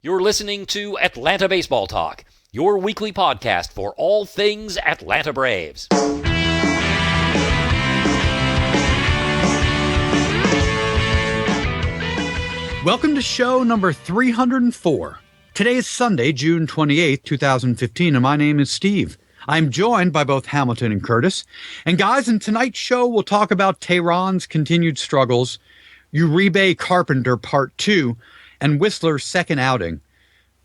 You're listening to Atlanta Baseball Talk, your weekly podcast for all things Atlanta Braves. Welcome to show number 304. Today is Sunday, June 28th, 2015, and my name is Steve. I'm joined by both Hamilton and Curtis. And guys, in tonight's show, we'll talk about Teheran's continued struggles, Uribe Carpenter Part 2, and Wisler's second outing.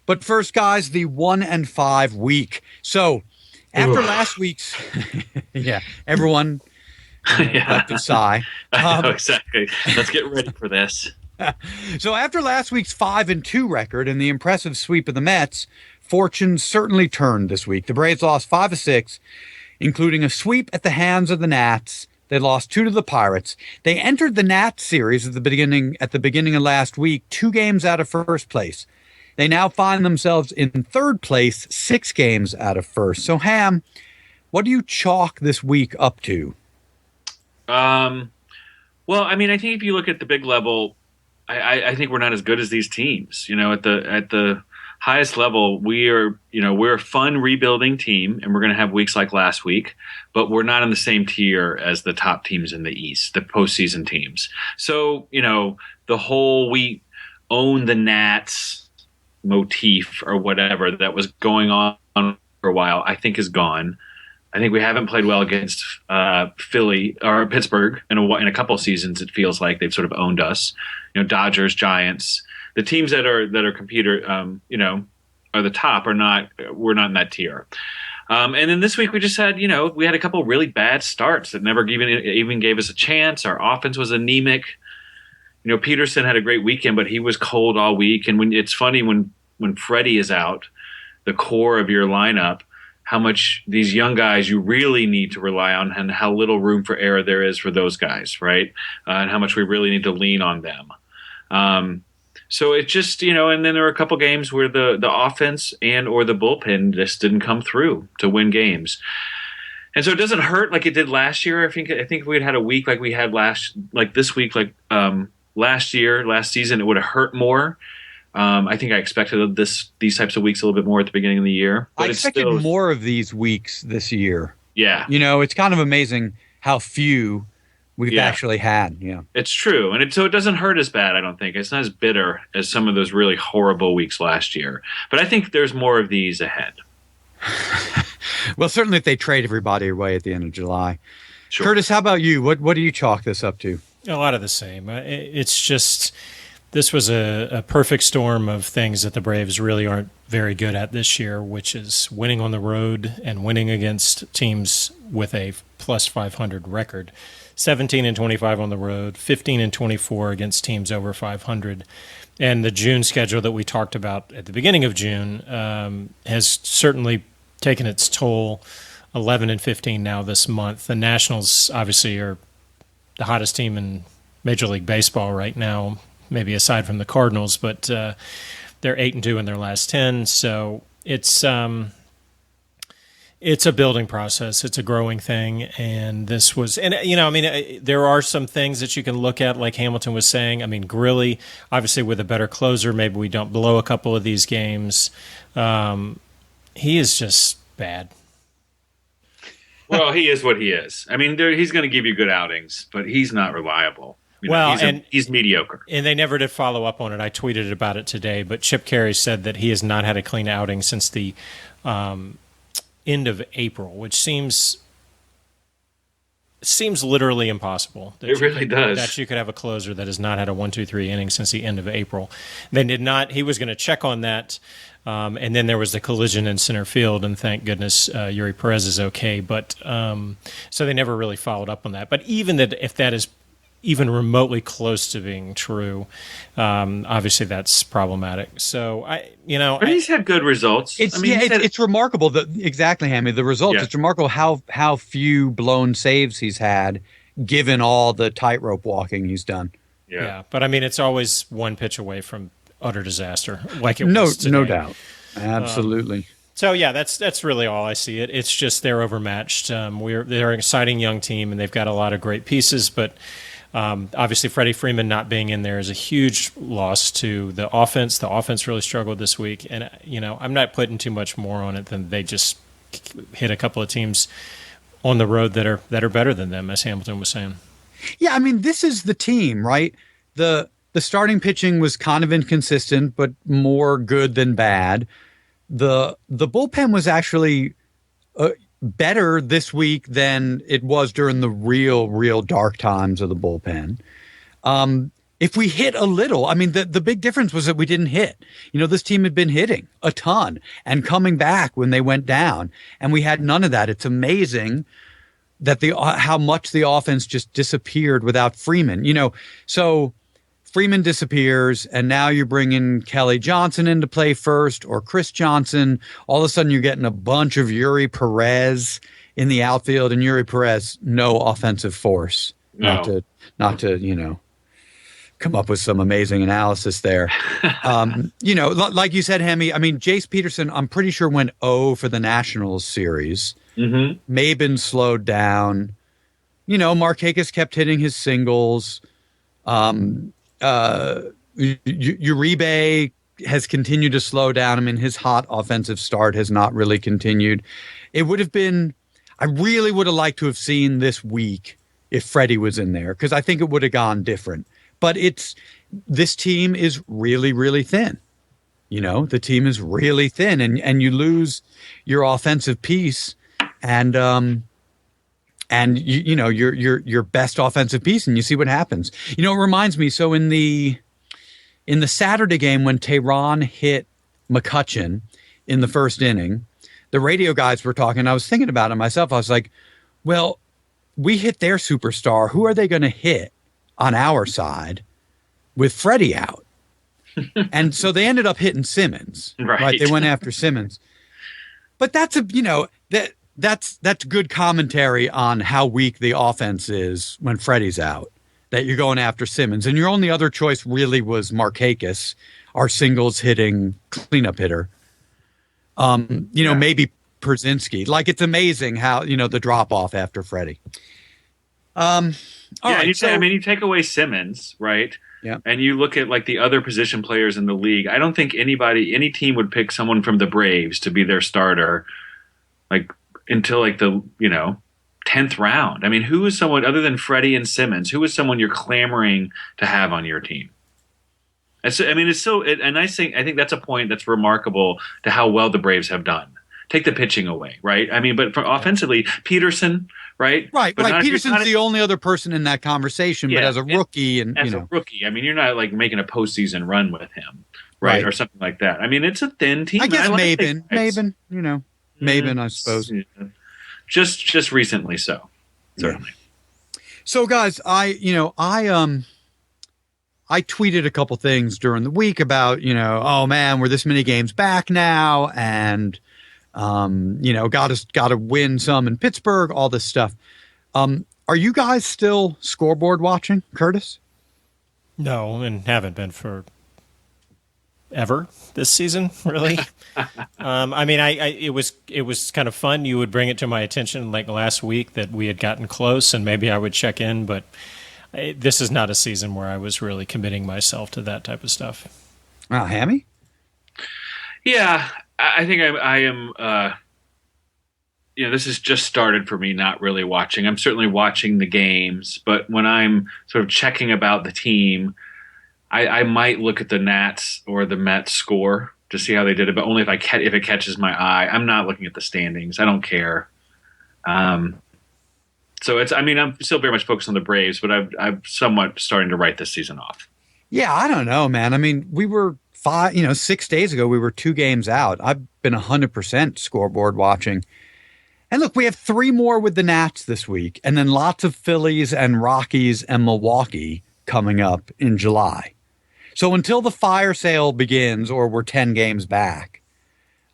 But first, guys, the 1-5 week. So, after last week's... yeah, everyone left a sigh. I know, exactly. Let's get ready for this. So after last week's 5-2 record and the impressive sweep of the Mets, fortune certainly turned this week. The Braves lost 5 of 6, including a sweep at the hands of the Nats. They lost 2 to the Pirates. They entered the Nats series at the beginning of last week, 2 games out of first place. They now find themselves in third place, 6 games out of first. So, Ham, what do you chalk this week up to? Well, I mean, I think if you look at the big level, I think we're not as good as these teams. You know, at the highest level, we're a fun rebuilding team, and we're going to have weeks like last week, but we're not in the same tier as the top teams in the East, the postseason teams. So, you know, the whole we own the Nats motif or whatever that was going on for a while, I think is gone. I think we haven't played well against Philly or Pittsburgh in a couple of seasons. It feels like they've sort of owned us. You know, Dodgers, Giants, the teams that are are the top we're not in that tier. And then this week we just had, we had a couple of really bad starts that never even gave us a chance. Our offense was anemic. You know, Peterson had a great weekend, but he was cold all week. And it's funny when Freddie is out, the core of your lineup, how much these young guys you really need to rely on and how little room for error there is for those guys, right? And how much we really need to lean on them. So it just, and then there were a couple games where the offense and or the bullpen just didn't come through to win games. And so it doesn't hurt like it did last year. I think if we had had a week like we had last season, it would have hurt more. I think I expected these types of weeks a little bit more at the beginning of the year. But I expected more of these weeks this year. Yeah. It's kind of amazing how few we've actually had. Yeah. It's true. And so it doesn't hurt as bad, I don't think. It's not as bitter as some of those really horrible weeks last year. But I think there's more of these ahead. Well, certainly if they trade everybody away at the end of July. Sure. Curtis, how about you? What do you chalk this up to? A lot of the same. It's just this was a perfect storm of things that the Braves really aren't very good at this year, which is winning on the road and winning against teams with a plus 500 record. 17-25 on the road, 15-24 against teams over 500. And the June schedule that we talked about at the beginning of June has certainly taken its toll. 11-15 now this month. The Nationals obviously are the hottest team in Major League Baseball right now, maybe aside from the Cardinals, but they're 8-2 in their last 10. So it's a building process. It's a growing thing. And this was, there are some things that you can look at, like Hamilton was saying. I mean, Grilly, obviously with a better closer, maybe we don't blow a couple of these games. He is just bad. Well, he is what he is. I mean, he's going to give you good outings, but he's not reliable. He's mediocre. And they never did follow up on it. I tweeted about it today, but Chip Carey said that he has not had a clean outing since the end of April, which seems literally impossible. It really does. That you could have a closer that has not had a 1-2-3 inning since the end of April. They did not. He was going to check on that. And then there was the collision in center field, and thank goodness Yuri Perez is okay. But so they never really followed up on that. But even if that is even remotely close to being true, obviously that's problematic. So but he's had good results. It's remarkable that exactly, Hammy. The results. Yeah. It's remarkable how few blown saves he's had, given all the tightrope walking he's done. Yeah, but I mean, it's always one pitch away from utter disaster, like it was today. No doubt, absolutely. So yeah, that's really all I see. It's just they're overmatched. They're an exciting young team, and they've got a lot of great pieces, but Obviously, Freddie Freeman not being in there is a huge loss to the offense. The offense really struggled this week. And, I'm not putting too much more on it than they just hit a couple of teams on the road that are better than them, as Hamilton was saying. Yeah, I mean, this is the team, right? The starting pitching was kind of inconsistent, but more good than bad. The bullpen was actually better this week than it was during the real dark times of the bullpen. If we hit a little, I mean, the big difference was that we didn't hit. This team had been hitting a ton and coming back when they went down, and we had none of that. It's amazing that how much the offense just disappeared without Freeman. So Freeman disappears, and now you're bringing Kelly Johnson into play first, or Chris Johnson. All of a sudden, you're getting a bunch of Yuri Perez in the outfield, and Yuri Perez, no offensive force. No. Not to come up with some amazing analysis there. Like you said, Hemi, I mean, Jace Peterson, I'm pretty sure went 0 for the Nationals series. Mm-hmm. Maben slowed down. Markakis kept hitting his singles. Uribe has continued to slow down. I mean, his hot offensive start has not really continued. I really would have liked to have seen this week if Freddie was in there, because I think it would have gone different. But this team is really, really thin. The team is really thin, and you lose your offensive piece, and your best offensive piece, and you see what happens. It reminds me. So in the Saturday game when Teheran hit McCutchen in the first inning, the radio guys were talking. I was thinking about it myself. I was like, well, we hit their superstar. Who are they going to hit on our side with Freddie out? And so they ended up hitting Simmons. Right? They went after Simmons. But that's that's good commentary on how weak the offense is when Freddie's out, that you're going after Simmons. And your only other choice really was Markakis, our singles hitting cleanup hitter. Maybe Przynski. Like, it's amazing how, the drop off after Freddie. You take away Simmons, right? Yeah. And you look at like the other position players in the league. I don't think any team would pick someone from the Braves to be their starter, like, until like the 10th round. I mean, who is someone other than Freddie and Simmons? Who is someone you're clamoring to have on your team? It's a nice thing. I think that's a point that's remarkable to how well the Braves have done. Take the pitching away, right? I mean, but offensively, Peterson, right? Right. Peterson's the only other person in that conversation, but as a rookie, a rookie, I mean, you're not like making a postseason run with him, right? Or something like that. I mean, it's a thin team. I guess Maben, Maben, I suppose. Yeah. Just recently, so certainly. Yeah. So, guys, I tweeted a couple things during the week about, oh man, we're this many games back now, and got to win some in Pittsburgh, all this stuff. Are you guys still scoreboard watching, Curtis? No, and haven't been for ever this season, really. It was kind of fun. You would bring it to my attention like last week that we had gotten close, and maybe I would check in, but this is not a season where I was really committing myself to that type of stuff. Hammy? Yeah, I think I am. This has just started for me. Not really watching. I'm certainly watching the games, but when I'm sort of checking about the team, I might look at the Nats or the Mets score to see how they did it, but only if it catches my eye. I'm not looking at the standings. I don't care. So I'm still very much focused on the Braves, but I'm somewhat starting to write this season off. Yeah, I don't know, man. I mean, we were 6 days ago, we were 2 games out. I've been 100% scoreboard watching. And look, we have 3 more with the Nats this week, and then lots of Phillies and Rockies and Milwaukee coming up in July. So until the fire sale begins or we're 10 games back,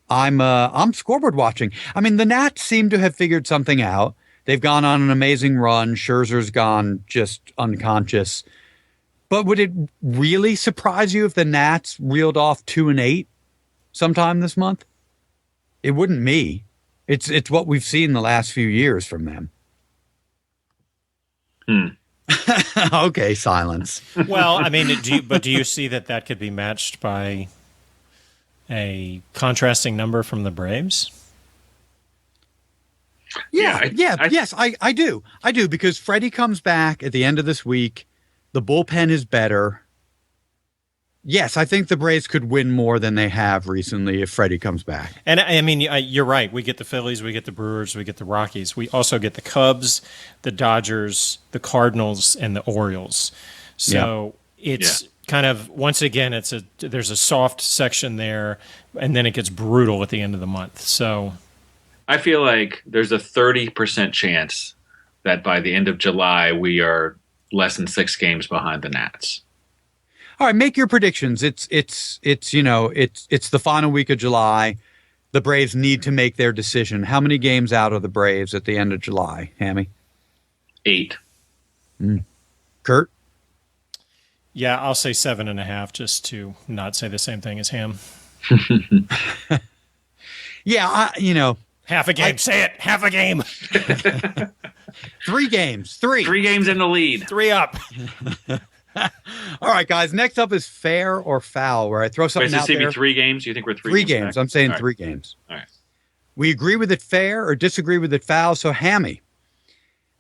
I'm scoreboard watching. I mean, the Nats seem to have figured something out. They've gone on an amazing run. Scherzer's gone just unconscious. But would it really surprise you if the Nats reeled off 2-8 sometime this month? It wouldn't me. It's what we've seen the last few years from them. Okay, silence. Well, I mean, do you see that could be matched by a contrasting number from the Braves? Yes, I do. I do, because Freddie comes back at the end of this week. The bullpen is better. Yes, I think the Braves could win more than they have recently if Freddie comes back. And I mean, you're right. We get the Phillies, we get the Brewers, we get the Rockies. We also get the Cubs, the Dodgers, the Cardinals, and the Orioles. So it's kind of, once again, there's a soft section there, and then it gets brutal at the end of the month. So I feel like there's a 30% chance that by the end of July we are less than 6 games behind the Nats. All right, make your predictions. It's the final week of July. The Braves need to make their decision. How many games out are the Braves at the end of July, Hammy? 8. Kurt? Yeah, I'll say 7.5, just to not say the same thing as Ham. Yeah, half a game. Say it. Half a game. 3 games. 3. 3 games in the lead. 3 up. All right, guys. Next up is fair or foul, where I throw something out there. 3 games? You think we're 3 3 games? games. Back? I'm saying All right. 3 games. All right. We agree with it fair or disagree with it foul. So, Hammy,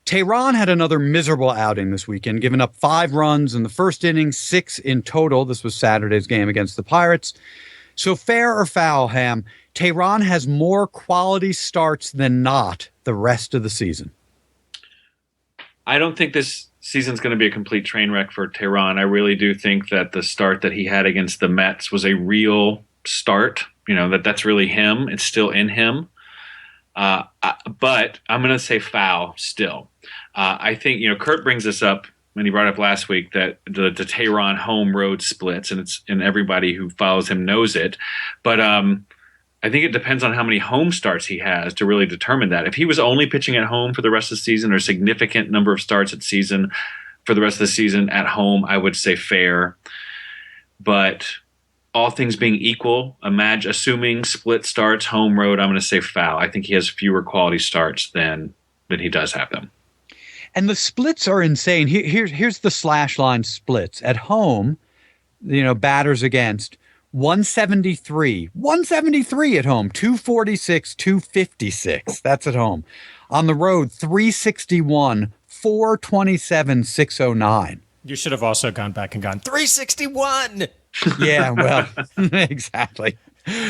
Teheran had another miserable outing this weekend, giving up 5 runs in the first inning, 6 in total. This was Saturday's game against the Pirates. So, fair or foul, Ham, Teheran has more quality starts than not the rest of the season. I don't think this season's going to be a complete train wreck for Teheran. I really do think that the start that he had against the Mets was a real start. That's really him. It's still in him. But I'm going to say foul still. I think, Kurt brings this up when he brought up last week that the Teheran home road splits, and everybody who follows him knows it. But I think it depends on how many home starts he has to really determine that. If he was only pitching at home for the rest of the season, or a significant number of starts at season for the rest of the season at home, I would say fair. But all things being equal, assuming split starts, home road, I'm going to say foul. I think he has fewer quality starts than he does have them. And the splits are insane. Here's the slash line splits. At home, batters against, 173 at home, 246, 256. That's at home. On the road, 361, 427, 609. You should have also gone back and gone 361. Yeah, well, exactly.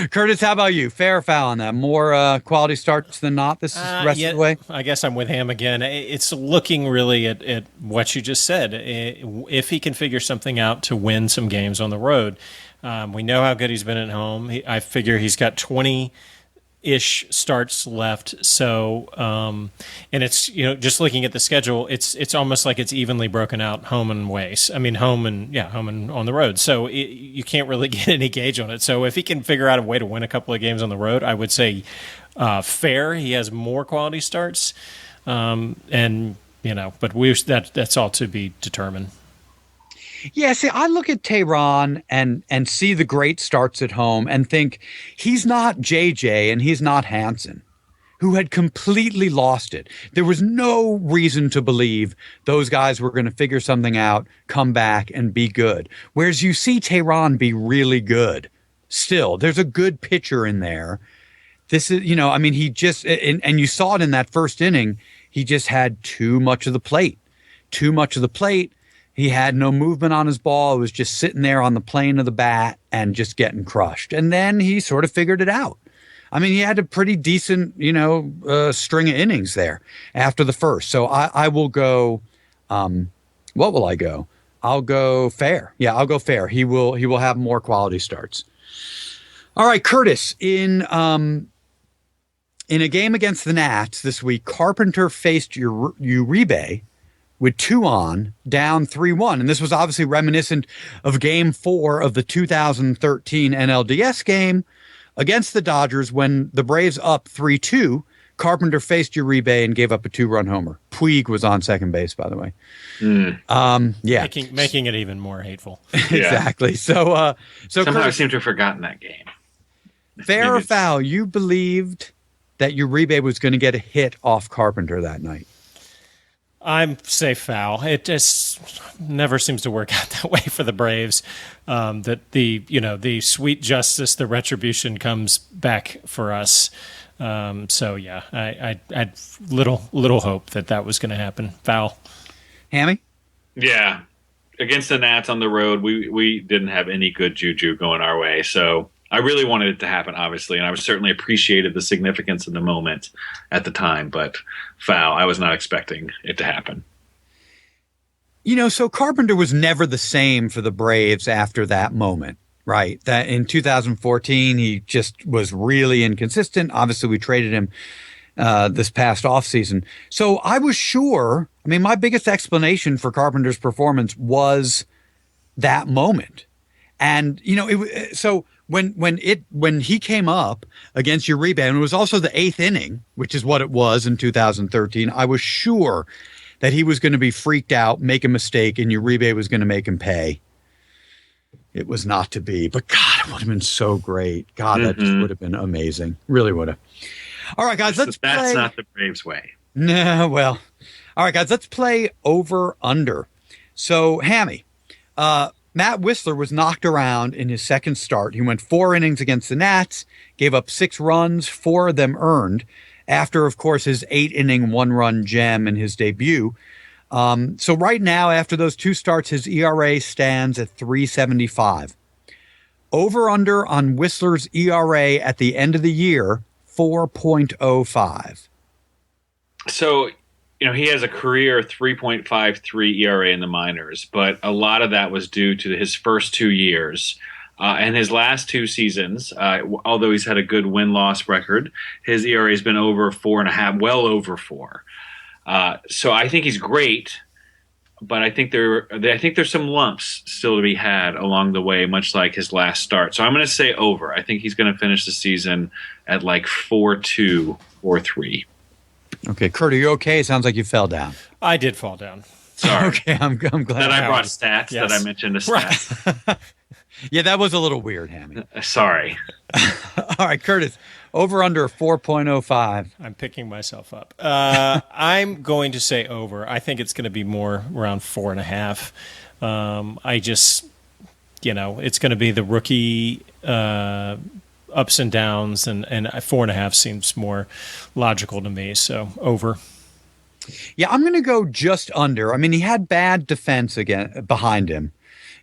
Curtis, how about you? Fair or foul on that? More quality starts than not this rest of the way? I guess I'm with Ham again. It's looking really at what you just said. If he can figure something out to win some games on the road, we know how good he's been at home. I figure he's got 20-ish starts left. So, and it's, just looking at the schedule, it's almost like it's evenly broken out home and ways. I mean, home and on the road. So you can't really get any gauge on it. So if he can figure out a way to win a couple of games on the road, I would say fair. He has more quality starts. But that's all to be determined. Yeah, see, I look at Teheran and see the great starts at home and think he's not JJ and he's not Hansen, who had completely lost it. There was no reason to believe those guys were going to figure something out, come back, and be good. Whereas you see Teheran be really good. Still, there's a good pitcher in there. This is, he just, and you saw it in that first inning, he just had too much of the plate. He had no movement on his ball. It was just sitting there on the plane of the bat and just getting crushed. And then he sort of figured it out. I mean, he had a pretty decent, string of innings there after the first. So I will go, what will I go? I'll go fair. Yeah, I'll go fair. He will have more quality starts. All right, Curtis, in a game against the Nats this week, Carpenter faced Uribe with 2 on, down 3-1. And this was obviously reminiscent of Game 4 of the 2013 NLDS game against the Dodgers when the Braves up 3-2. Carpenter faced Uribe and gave up a 2-run homer. Puig was on second base, by the way. Yeah. Making it even more hateful. Exactly. So somehow Curtis, I seem to have forgotten that game. fair or foul, you believed that Uribe was going to get a hit off Carpenter that night. I'm say foul. It just never seems to work out that way for the Braves. That the sweet justice, the retribution comes back for us. So yeah, I had little hope that was going to happen. Foul. Hammy? Yeah. Against the Nats on the road, we didn't have any good juju going our way. So I really wanted it to happen, obviously, and I certainly appreciated the significance of the moment at the time, but foul. I was not expecting it to happen. So Carpenter was never the same for the Braves after that moment, right? That in 2014, he just was really inconsistent. Obviously, we traded him this past offseason. So I was sure, my biggest explanation for Carpenter's performance was that moment. And, so when he came up against Uribe, and it was also the 8th inning, which is what it was in 2013, I was sure that he was going to be freaked out, make a mistake, and Uribe was going to make him pay. It was not to be. But, God, it would have been so great. God, that just would have been amazing. Really would have. All right, guys, let's play. That's not the Braves way. No, well. All right, guys, let's play over-under. So, Hammy, Matt Wisler was knocked around in his second start. He went 4 innings against the Nats, gave up 6 runs, 4 of them earned, after, of course, his 8-inning 1-run gem in his debut. So right now, after those 2 starts, his ERA stands at 3.75. Over-under on Whistler's ERA at the end of the year, 4.05. So, he has a career 3.53 ERA in the minors, but a lot of that was due to his first 2 years. And his last 2 seasons, although he's had a good win-loss record, his ERA has been over 4.5, well over 4. So I think he's great, but I think there's some lumps still to be had along the way, much like his last start. So I'm going to say over. I think he's going to finish the season at like 4.2, 4.3. Okay, Kurt, are you okay? It sounds like you fell down. I did fall down. Sorry. Okay, I'm glad. That I brought stats, Yes. that I mentioned a stat. Right. Yeah, that was a little weird, Hammy. Sorry. All right, Curtis, over under 4.05. I'm picking myself up. I'm going to say over. I think it's going to be more around 4.5. I just, it's going to be the rookie ups and downs, and 4.5 seems more logical to me. So over. Yeah, I'm going to go just under. He had bad defense again behind him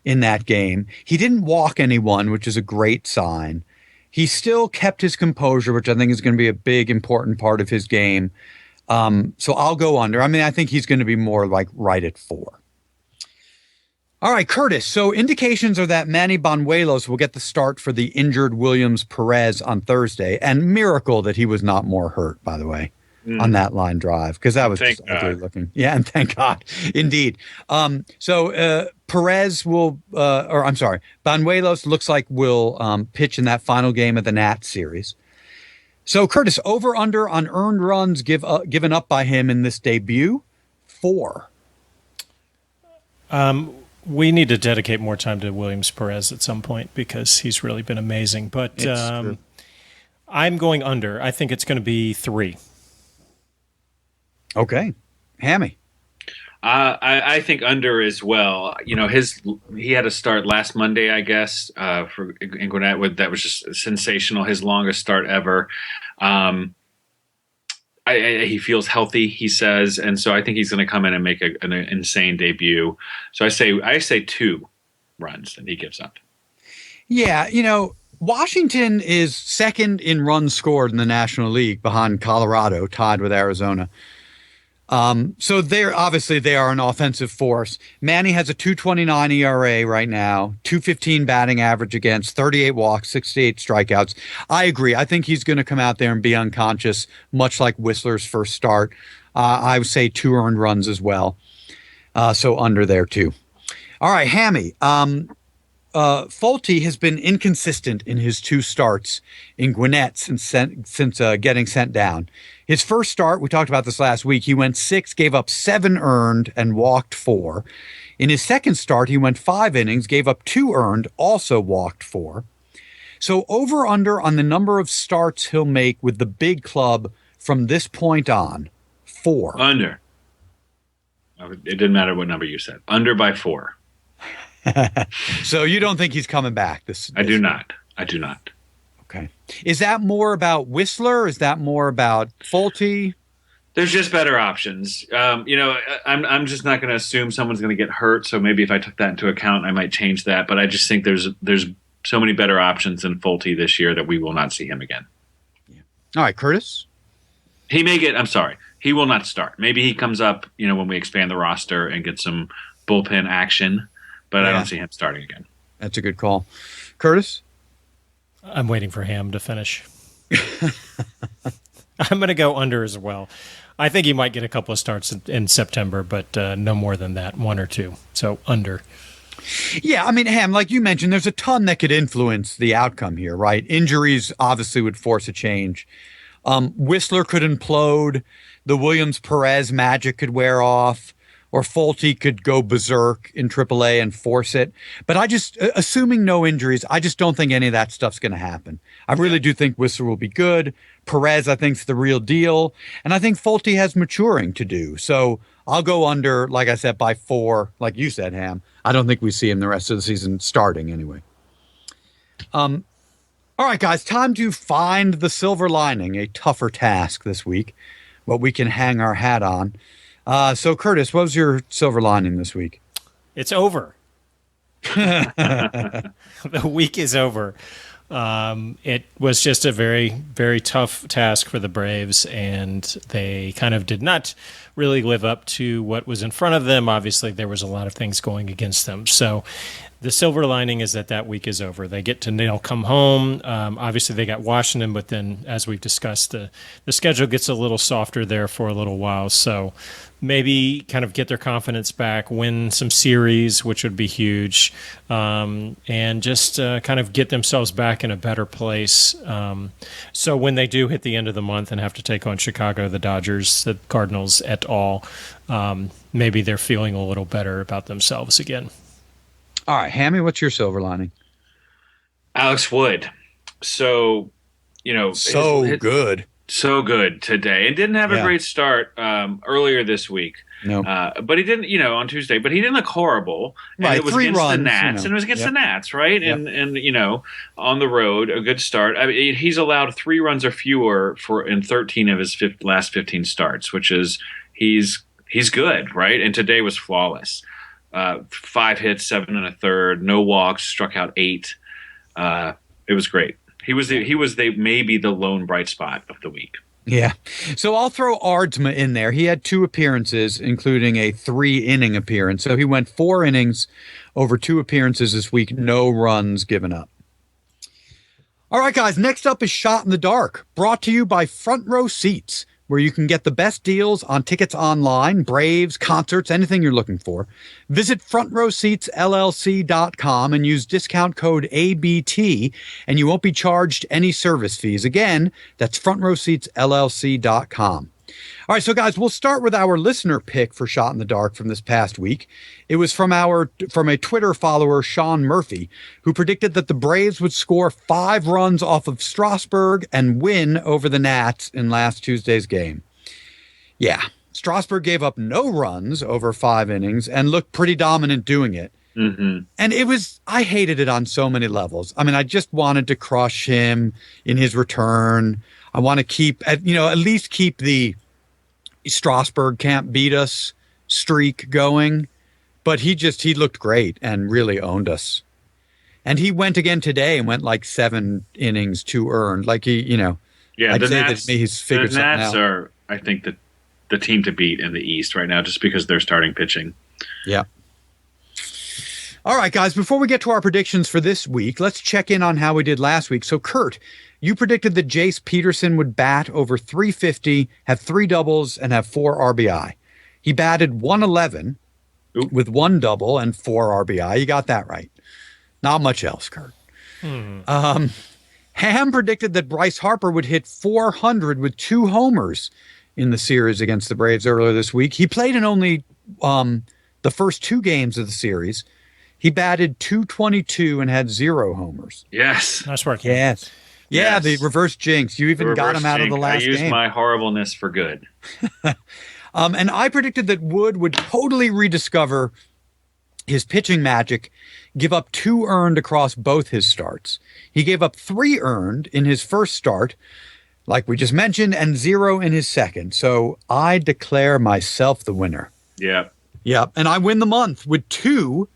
in that game. He didn't walk anyone, which is a great sign. He still kept his composure, which I think is going to be a big, important part of his game. So I'll go under. I think he's going to be more like right at 4. All right, Curtis. So indications are that Manny Banuelos will get the start for the injured Williams Perez on Thursday. And miracle that he was not more hurt, by the way, on that line drive, because that was just ugly looking. Yeah, and thank God. Indeed. So Perez Banuelos looks like will pitch in that final game of the Nats series. So, Curtis, over under on earned runs given up by him in this debut, 4. We need to dedicate more time to Williams Perez at some point because he's really been amazing. But I'm going under. I think it's going to be 3. Okay. Hammy. I think under as well. He had a start last Monday, I guess, in Gwinnett. That was just sensational. His longest start ever. He feels healthy, he says, and so I think he's going to come in and make an insane debut. So I say 2 runs that he gives up. Yeah, Washington is second in runs scored in the National League behind Colorado, tied with Arizona. So they are an offensive force. Manny has a 2.29 ERA right now, 2.15 batting average against, 38 walks, 68 strikeouts. I agree. I think he's going to come out there and be unconscious, much like Whistler's first start. I would say 2 earned runs as well. So under there too. All right, Hammy. Folty has been inconsistent in his 2 starts in Gwinnett since getting sent down. His first start, we talked about this last week, he went 6, gave up 7 earned, and walked 4. In his second start, he went 5 innings, gave up 2 earned, also walked 4. So over under on the number of starts he'll make with the big club from this point on, 4. Under. It didn't matter what number you said. Under by 4. So you don't think he's coming back? I do not. I do not. Okay. Is that more about Wisler? Is that more about Fulte? There's just better options. I'm just not going to assume someone's going to get hurt. So maybe if I took that into account, I might change that. But I just think there's so many better options than Fulte this year that we will not see him again. Yeah. All right, Curtis. I'm sorry. He will not start. Maybe he comes up, when we expand the roster and get some bullpen action. But I don't see him starting again. That's a good call. Curtis? I'm waiting for Ham to finish. I'm going to go under as well. I think he might get a couple of starts in September, but no more than that, 1 or 2. So under. Yeah, I mean, Ham, like you mentioned, there's a ton that could influence the outcome here, right? Injuries obviously would force a change. Wisler could implode. The Williams-Perez magic could wear off. Or Fulte could go berserk in AAA and force it. But assuming no injuries, I just don't think any of that stuff's going to happen. I really do think Wisler will be good. Perez, I think, is the real deal. And I think Fulte has maturing to do. So I'll go under, like I said, by 4, like you said, Ham. I don't think we see him the rest of the season starting anyway. All right, guys, time to find the silver lining, a tougher task this week, what we can hang our hat on. So, Curtis, what was your silver lining this week? It's over. The week is over. It was just a very, very tough task for the Braves, and they kind of did not really live up to what was in front of them. Obviously, there was a lot of things going against them. So the silver lining is that week is over. They get to come home. Obviously, they got Washington, but then, as we've discussed, the schedule gets a little softer there for a little while. So maybe kind of get their confidence back, win some series, which would be huge, and just kind of get themselves back in a better place. So when they do hit the end of the month and have to take on Chicago, the Dodgers, the Cardinals et al., maybe they're feeling a little better about themselves again. All right, Hammy, what's your silver lining? Alex Wood. So, good. So good today. And didn't have a great start earlier this week. No. But he didn't, on Tuesday, but he didn't look horrible. And right, it was 3 against runs, the Nats. And it was against the Nats, right? Yep. And on the road, a good start. I mean, he's allowed 3 runs or fewer in 13 of his last 15 starts, which is he's good, right? And today was flawless. 5 hits, 7 1/3, no walks, struck out 8. It was great. He was maybe the lone bright spot of the week. Yeah. So I'll throw Aardsma in there. He had 2 appearances, including a 3-inning appearance. So he went 4 innings over 2 appearances this week, no runs given up. All right, guys, next up is Shot in the Dark, brought to you by Front Row Seats, where you can get the best deals on tickets online, Braves, concerts, anything you're looking for. Visit frontrowseatsllc.com and use discount code ABT, and you won't be charged any service fees. Again, that's frontrowseatsllc.com. All right, so guys, we'll start with our listener pick for Shot in the Dark from this past week. It was from a Twitter follower, Sean Murphy, who predicted that the Braves would score 5 runs off of Strasburg and win over the Nats in last Tuesday's game. Yeah, Strasburg gave up no runs over 5 innings and looked pretty dominant doing it. Mm-hmm. And I hated it on so many levels. I mean, I just wanted to crush him in his return. I want to keep, at least keep the Strasburg can't beat us streak going, but he looked great and really owned us. And he went again today and went like 7 innings, 2 earned. Like Yeah, I'd the say Nats, that he's figured something out. The Nats are, I think, the team to beat in the East right now, just because they're starting pitching. Yeah. All right, guys, before we get to our predictions for this week, let's check in on how we did last week. So, Kurt, you predicted that Jace Peterson would bat over 350, have 3 doubles, and have 4 RBI. He batted 111 with 1 double and 4 RBI. You got that right. Not much else, Kurt. Ham predicted that Bryce Harper would hit 400 with 2 homers in the series against the Braves earlier this week. He played in only the first 2 games of the series. He batted .222 and had 0 homers. Yes. Nice work. Yes. Yeah, the reverse jinx. You even got him out of the last game. I used my horribleness for good. And I predicted that Wood would totally rediscover his pitching magic, give up 2 earned across both his starts. He gave up 3 earned in his first start, like we just mentioned, and 0 in his second. So I declare myself the winner. Yeah. Yep. And I win the month with two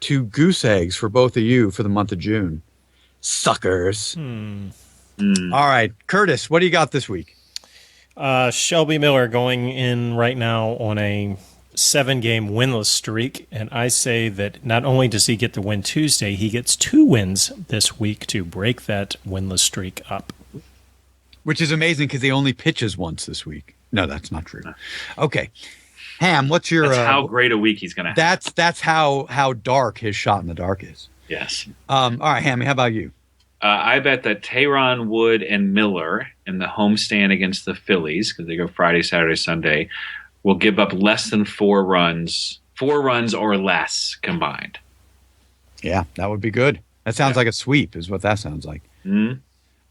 goose eggs for both of you for the month of June. Suckers. All right. Curtis, what do you got this week? Shelby Miller going in right now on a 7-game winless streak, and I say that not only does he get the win Tuesday, he gets 2 wins this week to break that winless streak up. Which is amazing because he only pitches once this week. No, that's not true. Okay. Ham, what's your... That's how great a week he's going to have. That's how dark his shot in the dark is. Yes. All right, Hammy, how about you? I bet that Teheran, Wood, and Miller in the homestand against the Phillies, because they go Friday, Saturday, Sunday, will give up less than 4 runs or less combined. Yeah, that would be good. That sounds like a sweep is what that sounds like. Mm-hmm.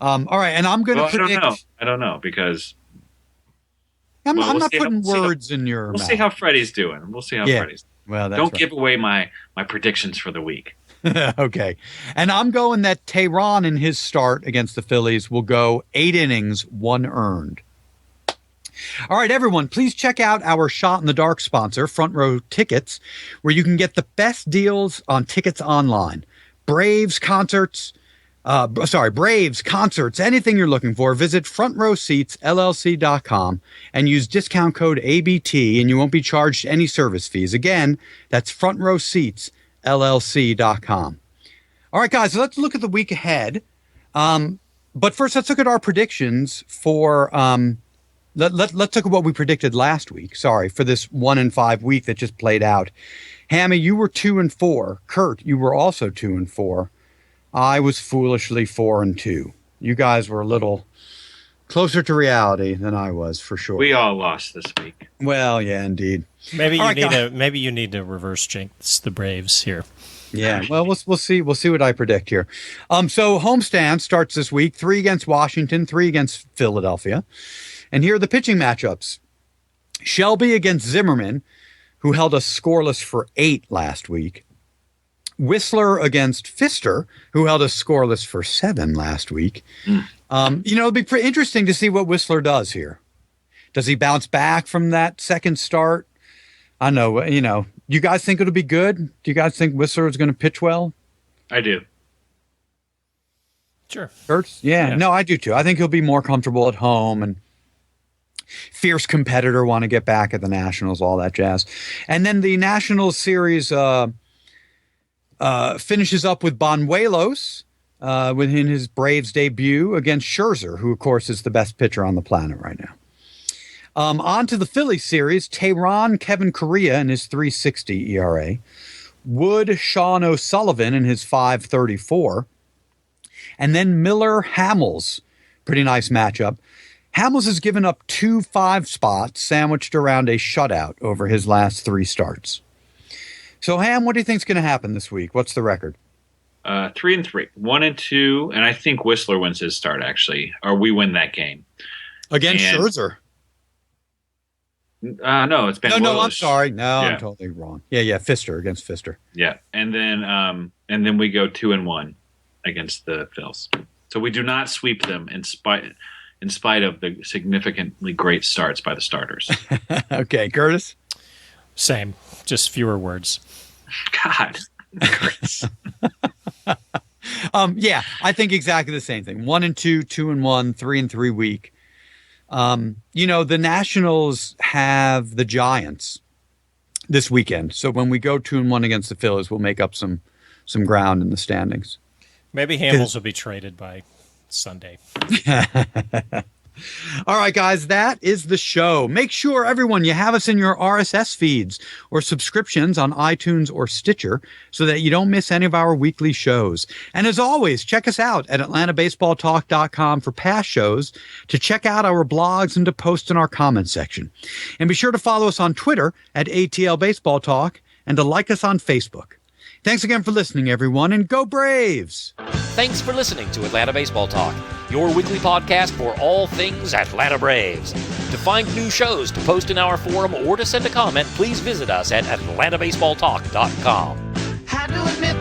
All right, and I'm going to predict... I don't know, because... I'm not putting words in your mouth. We'll see how Freddie's doing. Freddie's doing. Well, that's Don't right. give away my predictions for the week. Okay. And I'm going that Teheran in his start against the Phillies will go 8 innings, 1 earned. All right, everyone, please check out our Shot in the Dark sponsor, Front Row Tickets, where you can get the best deals on tickets online. Braves, concerts, anything you're looking for. Visit frontrowseatsllc.com and use discount code ABT, and you won't be charged any service fees. Again, that's frontrowseatsllc.com. All right, guys, so let's look at the week ahead. But first, let's look at our predictions for... Let's look at what we predicted last week. Sorry, for this 1-5 week that just played out. Hammy, you were 2-4. Kurt, you were also 2-4. I was foolishly 4-2. You guys were a little closer to reality than I was, for sure. We all lost this week. Well, yeah, indeed. Maybe you need to reverse jinx the Braves here. Yeah, well, we'll see. We'll see what I predict here. So homestand starts this week: 3 against Washington, 3 against Philadelphia. And here are the pitching matchups. Shelby against Zimmerman, who held us scoreless for 8 last week. Wisler against Pfister, who held us scoreless for 7 last week. It'll be pretty interesting to see what Wisler does here. Does he bounce back from that second start? I know, you guys think it'll be good? Do you guys think Wisler is going to pitch well? I do. Sure. Kurtz? Yeah, no, I do too. I think he'll be more comfortable at home and fierce competitor, want to get back at the Nationals, all that jazz. And then the Nationals series finishes up with Banuelos within his Braves debut against Scherzer, who, of course, is the best pitcher on the planet right now. On to the Phillies series: Teheran, Kevin Correa in his 3.60 ERA. Wood, Sean O'Sullivan in his 5.34. And then Miller, Hamels. Pretty nice matchup. Hamels has given up 2 5 spots sandwiched around a shutout over his last 3 starts. So, Ham, what do you think is going to happen this week? What's the record? 3-3, 1-2, and I think Wisler wins his start, actually, or we win that game Against Scherzer. No, it's Banuelos. No, I'm sorry. No, I'm totally wrong. Yeah, Pfister against Pfister. Yeah, and then we go 2-1 against the Phils. So we do not sweep them in spite of the significantly great starts by the starters. Okay, Curtis? Same, just fewer words. God, Curtis. Yeah, I think exactly the same thing. 1-2, 2-1, 3-3 week. The Nationals have the Giants this weekend. So when we go 2-1 against the Phillies, we'll make up some ground in the standings. Maybe Hamels will be traded by Sunday. All right, guys, that is the show. Make sure, everyone, you have us in your RSS feeds or subscriptions on iTunes or Stitcher so that you don't miss any of our weekly shows. And as always, check us out at AtlantaBaseballTalk.com for past shows, to check out our blogs, and to post in our comments section. And be sure to follow us on Twitter at ATL Baseball Talk, and to like us on Facebook. Thanks again for listening, everyone, and go Braves! Thanks for listening to Atlanta Baseball Talk. your weekly podcast for all things Atlanta Braves. To find new shows, to post in our forum, or to send a comment, please visit us at atlantabaseballtalk.com. Had to admit